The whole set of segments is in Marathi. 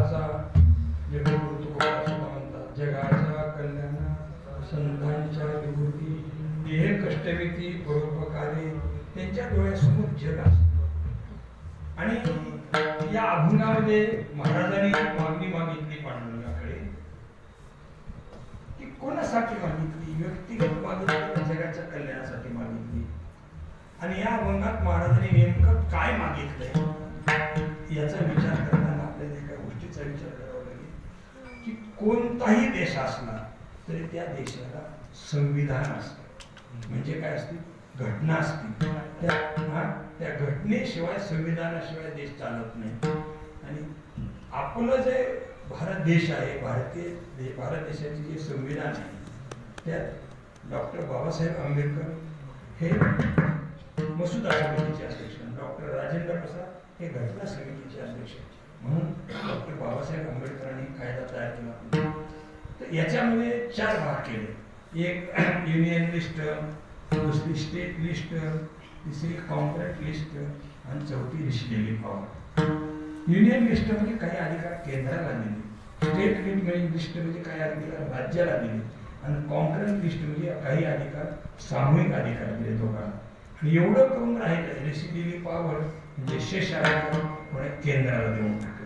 जगाचा म्हणतात जगाच्या कल्याणा संतांच्या विभूती देह कष्टविधी परोपकारी त्यांच्या डोळ्यासमोर जग असतं. आणि या अभंगामध्ये महाराजांनी मागणी मागितली पांडुरंगाकडे की कोणासाठी मागितली, व्यक्तिगत मागितली, जगाच्या कल्याणासाठी मागितली. आणि या अभंगात महाराजांनी नेमकं काय मागितलंय याचा विचार करताना आपल्याला एका गोष्टीचा विचार करावा लागेल की कोणताही देश असला तरी त्या देशाला संविधान असतं. म्हणजे काय असते, घटना असते. त्या घटनेशिवाय संविधानाशिवाय देश चालत नाही. आणि आपलं जे भारत देश आहे, भारत देशाचे जे संविधान आहे त्यात डॉक्टर बाबासाहेब आंबेडकर हे मसुदा समितीचे अध्यक्ष, डॉक्टर राजेंद्र प्रसाद हे घटना समितीचे अध्यक्ष. म्हणून डॉक्टर बाबासाहेब आंबेडकरांनी कायदा तयार केला. तर याच्यामध्ये 4 भाग केले. एक युनियन लिस्ट, दुसरी स्टेट लिस्ट, तिसरी कॉन्ट्रॅक्ट लिस्ट आणि चौथी रिशिडेली पॉवर. युनियन लिस्ट म्हणजे काही अधिकार केंद्राला दिले, स्टेट लिस्ट म्हणजे काही अधिकार राज्याला दिले आणि कॉन्ट्रॅक्ट लिस्ट म्हणजे काही अधिकार सामूहिक अधिकार दिले दोघांना. आणि एवढं करून राहिलं रिशिडेली पॉवर म्हणजे शेष अधिकार केंद्राला देऊन टाकले.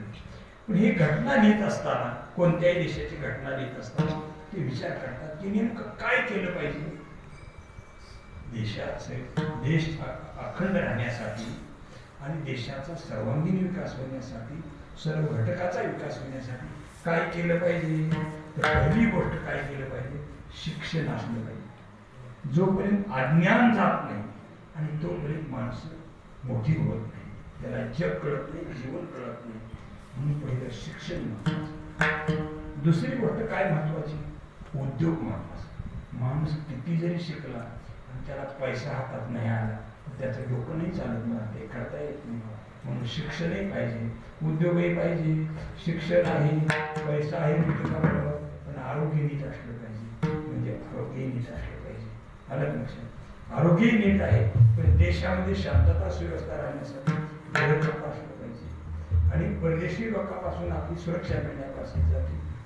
पण ही घटना लिहित असताना, कोणत्याही देशाची घटना लिहित असताना ते विचार करतात की नेमकं काय केलं पाहिजे देश अखंड राहण्यासाठी आणि देशाचा सर्वांगीण विकास होण्यासाठी, सर्व घटकाचा विकास होण्यासाठी काय केलं पाहिजे. तर पहिली गोष्ट काय केलं पाहिजे, शिक्षण असलं पाहिजे. जोपर्यंत अज्ञान जात नाही आणि तोपर्यंत माणसं मोठी होत नाही, त्याला जग कळत नाही, जीवन कळत नाही. म्हणून पहिलं शिक्षण महत्वाचं. दुसरी गोष्ट काय महत्वाची, उद्योग महत्वाचा. माणूस किती जरी शिकला आणि त्याला पैसा हातात नाही आला तर त्याचं डोकं नाही चालत ना, ते करता येत नाही. म्हणून शिक्षणही पाहिजे, उद्योगही पाहिजे. शिक्षण आहे, पैसा आहे, पण आरोग्य नीट असलं पाहिजे. म्हणजे आरोग्य नीट असलं पाहिजे. आलं लक्षात, आरोग्य नीट आहे पण देशामध्ये शांतता सुव्यवस्था राहण्यासाठी असलं पाहिजे. आणि परदेशी लोकांपासून आपली सुरक्षा करण्यापासून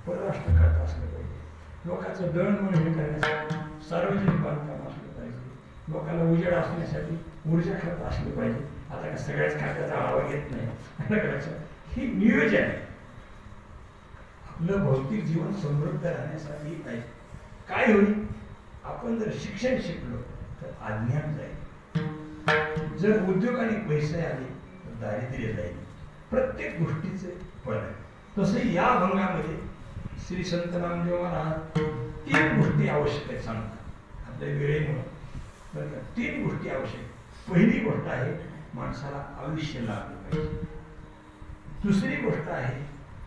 परराष्ट्र खातं असलं पाहिजे. लोकांचं दळणवळण करण्यासाठी सार्वजनिक बांधकाम असलं पाहिजे. लोकांना उजेड असण्यासाठी ऊर्जा खातं असलं पाहिजे. आता का सगळ्याच खात्याचा आढावा घेत नाही. ही नियोजन आहे. आपलं भौतिक जीवन समृद्ध राहण्यासाठी पाहिजे. काय होईल, आपण जर शिक्षण शिकलो तर अज्ञान जाईल. जर उद्योग आणि पैसे आले तर दारिद्र्य जाईल. प्रत्येक गोष्टीचे फळ आहे. तसे या अभंगामध्ये श्री संत नामदेव महाराज 3 गोष्टी आवश्यक आहेत सांगतात. आपल्या वेळेमुळे बरं का, 3 गोष्टी आवश्यक. पहिली गोष्ट आहे माणसाला आयुष्य लाभलं पाहिजे. दुसरी गोष्ट आहे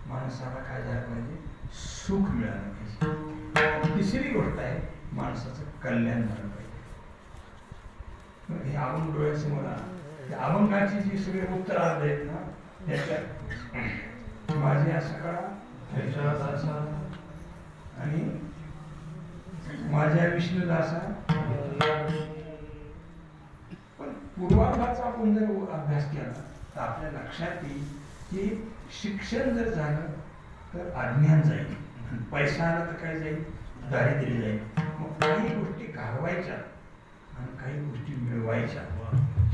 माणसाला काय झालं पाहिजे, सुख मिळालं पाहिजे. तिसरी गोष्ट आहे माणसाचं कल्याण झालं पाहिजे. हे अभंग डोळ्यासमोर त्या अभंगाची जी सगळे उत्तर आहेत ना, त्याच्यात माझ्या सकाळ आणि माझ्या विष्णुदासा. पण पूर्वार्धाचा आपण जर अभ्यास केला तर आपल्या लक्षात येईल की शिक्षण जर झालं तर अज्ञान जाईल, पैसा आला तर काय जाईल, दारिद्र्य जाईल. मग काही गोष्टी घालवायच्या आणि काही गोष्टी मिळवायच्या.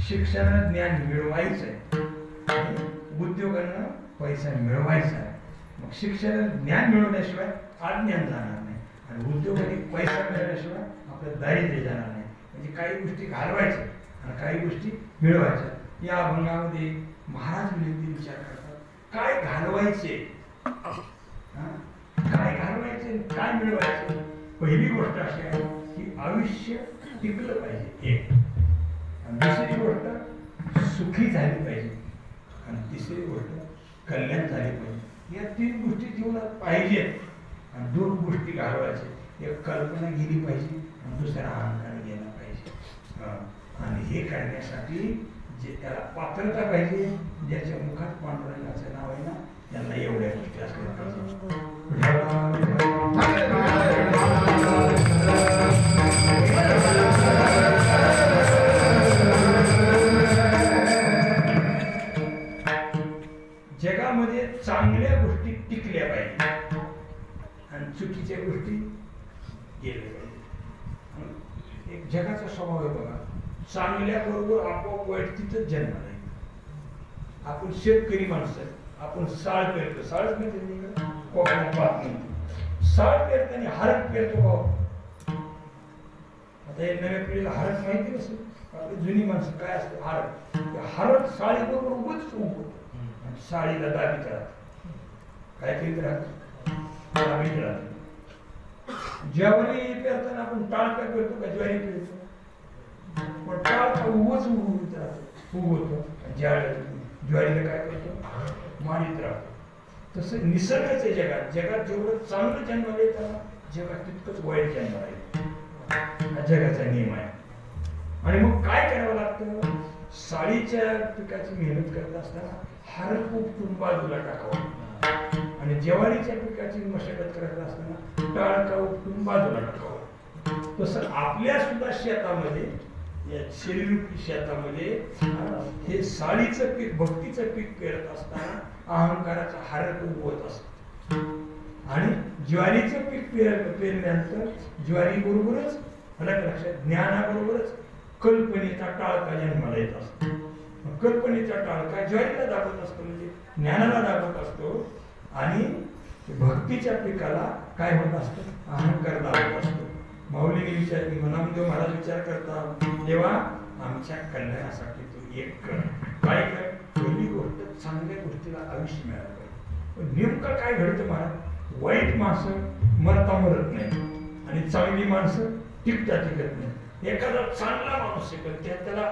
शिक्षणानं ज्ञान मिळवायचं आहे, उद्योगानं पैसा मिळवायचा आहे. मग शिक्षण ज्ञान मिळवल्याशिवाय अज्ञान जाणार नाही आणि उद्योगाने पैसा मिळवल्याशिवाय आपलं दारिद्र्य जाणार नाही. म्हणजे काही गोष्टी घालवायच्या आणि काही गोष्टी मिळवायच्या. या अभंगामध्ये महाराज विचार करतात काय घालवायचे, काय घालवायचे, काय मिळवायचे. पहिली गोष्ट अशी आहे की आयुष्य टिकलं पाहिजे एक, आणि दुसरी गोष्ट सुखी झाली पाहिजे आणि तिसरी गोष्ट कल्याण झाली पाहिजे. या 3 गोष्टी जीवनात पाहिजेत आणि 2 गोष्टी घालवायच्या. एक कल्पना गेली पाहिजे आणि दुसरा अहंकार गेला पाहिजे. आणि हे करण्यासाठी जे त्याला पात्रता पाहिजे, ज्याच्या मुखात पांडुरंगाचं नाव आहे ना, त्यांना एवढ्या गोष्टी असल्या पाहिजे. जगामध्ये चांगल्या गोष्टी टिकल्या पाहिजे आणि चुकीच्या गोष्टी गेल्या पाहिजे. एक जगाचा स्वभाव आहे बघा, चांगल्या बरोबर आपोआप वाईट तिथंच जन्म नाही. आपण शेतकरी माणसं, आपण साळ पेरतो, साळच नाही कोकणात पाहत नाही, साळ पेरताना हरक पेरतो का? आता या नव्या पिढीला हरक माहिती नसेल. आपली जुनी माणसं काय असतं, हरक. हरक साळी बरोबर उभंच उभं आणि साळीला दाबीत राहत. काय करीत राहत? दाबीत राहत. ज्वारी पेरताना आपण टाळका पेरतो का ज्वारी पेरतो? पण टाळका उभंच उभं राहतो, उभं ज्वारीला काय करतो? मारित राहतो. तसं निसर्गाचं जगात, जगात जेवढं चांगलं जन्म येतं जगात तितकंच वाईट जन्म आहे. हा जगाचा नियम आहे. आणि मग काय करावं लागतं? साळीच्या पिकाची मेहनत करत असताना हरक उपटून बाजूला टाकावं आणि ज्वारीच्या पिकाची मशागत करत असताना टाळका उपटून बाजूला टाकावं. तसं आपल्या सुद्धा शेतामध्ये, या शरीरूपी शेतामध्ये हे साळीचं पीक, भक्तीचं पीक पेरत असताना अहंकाराचा हरक उगवत असतो. आणि ज्वारीचं पीक पेरल्यानंतर ज्वारी बरोबरच लक्षात ज्ञानाबरोबरच कल्पनेचा टाळका जन्माला येत असतो. कल्पनेचा टाळका ज्वारीला दाबत असतो, म्हणजे ज्ञानाला दाबत असतो. आणि भक्तीच्या पिकाला काय होत असतं? अहंकार दाबत असतो. माऊलीने विचार केला, नामदेव महाराज विचार करता, देवा आमच्या कल्याणासाठी तू एक कर. काय कर? पहिली गोष्ट, चांगल्या गोष्टीला आयुष्य मिळालं पाहिजे. पण नेमकं काय घडतं महाराज? वाईट माणसं मरता मरत नाही आणि चांगली माणसं टिकता टिकत नाही. एखादा चांगला माणूस शिकत त्याला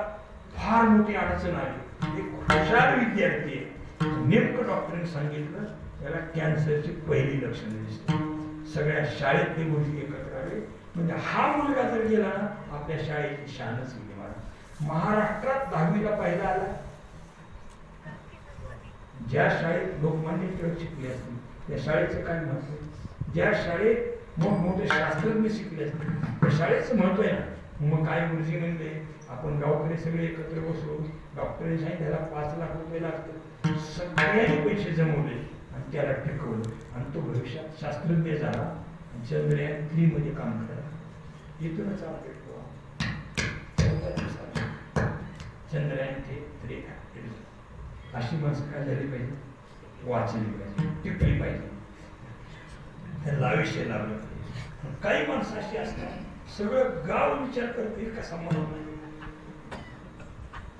फार मोठी अडचण आली, एक हुशार विद्यार्थी आहे, नेमकं डॉक्टरने सांगितलं त्याला कॅन्सरची पहिली लक्षणं दिसली. सगळ्या शाळेतली मुलगी एकत्र आली, म्हणजे हा मुलगा जर गेला ना आपल्या शाळेची शानच गेली. महाराष्ट्रात 10वीला पहिला आला. ज्या शाळेत लोकमान्य टिळक शिकले असतील त्या शाळेचं काय महत्व? ज्या शाळेत मोठमोठे शास्त्रज्ञ शिकले असतील त्या शाळेचं महत्व आहे ना. मग काय गुरुजी म्हणले, आपण गावकरी सगळे एकत्र बसलो, डॉक्टरने सांगितलं त्याला 5 लाख रुपये लागतात. सगळ्यांनी पैसे जमवले आणि त्याला टिकवलं आणि तो भविष्यात शास्त्रज्ञ झाला. चंद्रयान 3 मध्ये काम करा. इथूनच आपण चंद्रयान 3 अशी माणसं काय झाली पाहिजे? वाचली पाहिजे, टिकली पाहिजे, त्याला आयुष्य लाभलं पाहिजे. काही माणसं अशी असतात सगळं गाव विचार करते कसा मरण नाही,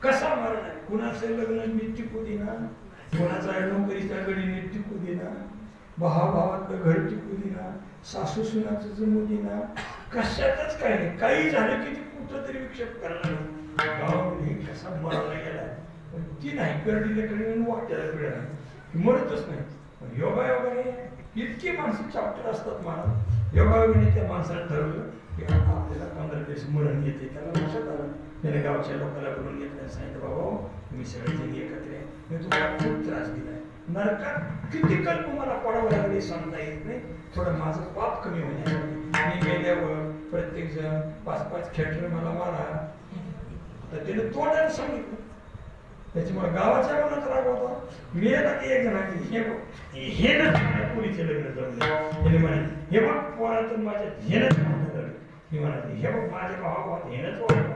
कसा मरण आहे. कुणाचं लग्न नीट टिकू देना, कोणाचा नोकरीच्या गडी नीट टिकू देना, भावाभावातलं घर टिकू देना, सासू सुनाचं जमू देना, कशातच काही नाही. काही झालं की ती कुठं तरी विक्षेप करणार. गावामध्ये कसा मरायला गेला पण ती नाही करडीला कडे वाट्याला पिढ नाही, मरतच नाही. योगायोगाने इतकी माणसं चाप्टर असतात महाराज. योगायोगाने त्या माणसाला ठरवलं की आता आपल्याला 15 दिवस मरण येते. त्याला लक्षात आलं, त्याने गावच्या लोकांना बोलून घेतलं, सांगितलं बाबा तुम्ही सगळेजण एकत्र आहे, मी तुम्हाला खूप त्रास दिलाय, नरकात किती काल तुम्हाला पडावं लागले सांगता येत नाही. थोडं माझं पाप कमी होण्यासाठी मी गेल्यावर प्रत्येक जण 5-5 खेटर मला मारा. तर त्याने तोंडाने सांगितलं. त्याच्यामुळे गावाच्या मनात राग होता. मी एक जण हे ना पोलीचे लग्न जमले, त्याने म्हणाले हे बघ पोरातून माझ्या हेनच झालं. मी म्हणाले हे बघ माझ्या भावात हेनच वाढलं.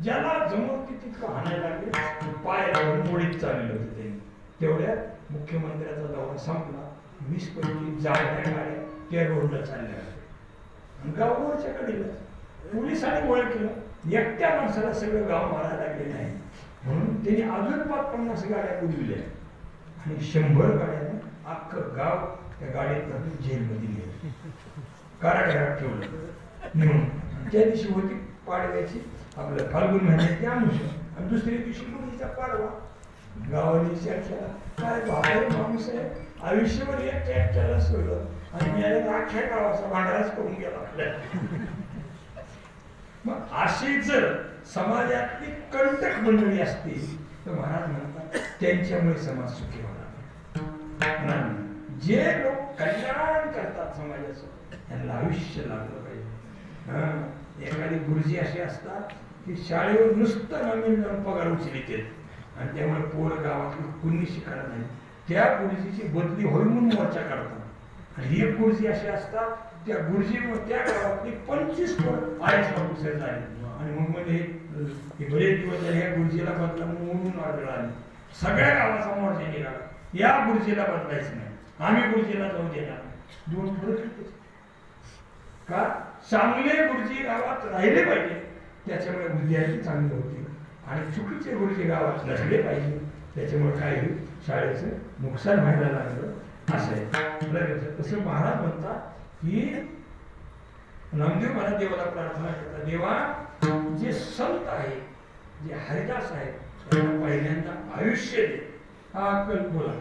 ज्याला जमत की तितकं हाणायला लागले, पाय लावून मोडीत चालले होते त्यांनी. तेवढ्यात मुख्यमंत्र्याचा दौरा संपला. 20-25 जागऱ्या गाड्या त्या रोडला चालल्या आणि गावावरच्या कडेला पोलिसांनी ओळख केलं. एकट्या माणसाला सगळं गाव मारायला लागले नाही म्हणून त्यांनी अजून 5-50 गाड्या बोलविल्या आणि 100 गाड्याने अख्खं गाव त्या गाडीत घालून जेलमध्ये गेलं, कारागृहात ठेवलं म्हणून. त्या दिवशी होती पाडव्याची आपल्या फाल्गुन महिन्याची आमुषा आणि दुसऱ्या दिवशी मुलीचा पाडवा. गावाने चर्चा काय बाबा माणूस आहे, आयुष्यभर एकट्याला सोडलं आणि मी अख्ख्या गावाचा भांडाराच करून गेला आपल्याला. मग अशी जर समाजातली कंटक मंडळी असतील तर महाराज म्हणतात त्यांच्यामुळे समाज सुखी होणार. जे लोक कल्याण करतात समाजाचं त्यांना आयुष्य लागलं पाहिजे. एखादी गुरुजी अशी असतात की शाळेवर नुसतं नवीन पगार उचलित आणि त्यामुळे पोर गावातली कुणी शिकणार नाही. त्या गुरुजीची बदली होईल म्हणून मोर्चा काढतात. आणि एक गुरुजी असे असतात, त्या गुरुजी त्या गावातली 25 IAS ऑफिसर झाले. आणि मग म्हणजे हे बरेच दिवस झाले ह्या गुरुजीला बदला म्हणून ऑर्डर आली. सगळ्या गावाचा मोर्चा निघाला, या गुरुजीला बदलायचं नाही, आम्ही गुरुजीला जाऊ देणार. दोन फरक का? चांगले गुरुजी गावात राहिले पाहिजे, त्याच्यामुळे विद्यार्थी चांगले होते. आणि चुकीचे गुरुजी गावात नसले पाहिजे, त्याच्यामुळे काय होईल, शाळेचं नुकसान व्हायला लागलं असं आहे. तसं महाराज म्हणतात की नामदेव महाराज देवाला प्रार्थना करतात, देवा जे संत आहे, जे हरिदास आहे, त्यांना पहिल्यांदा आयुष्य दे. हा बोला.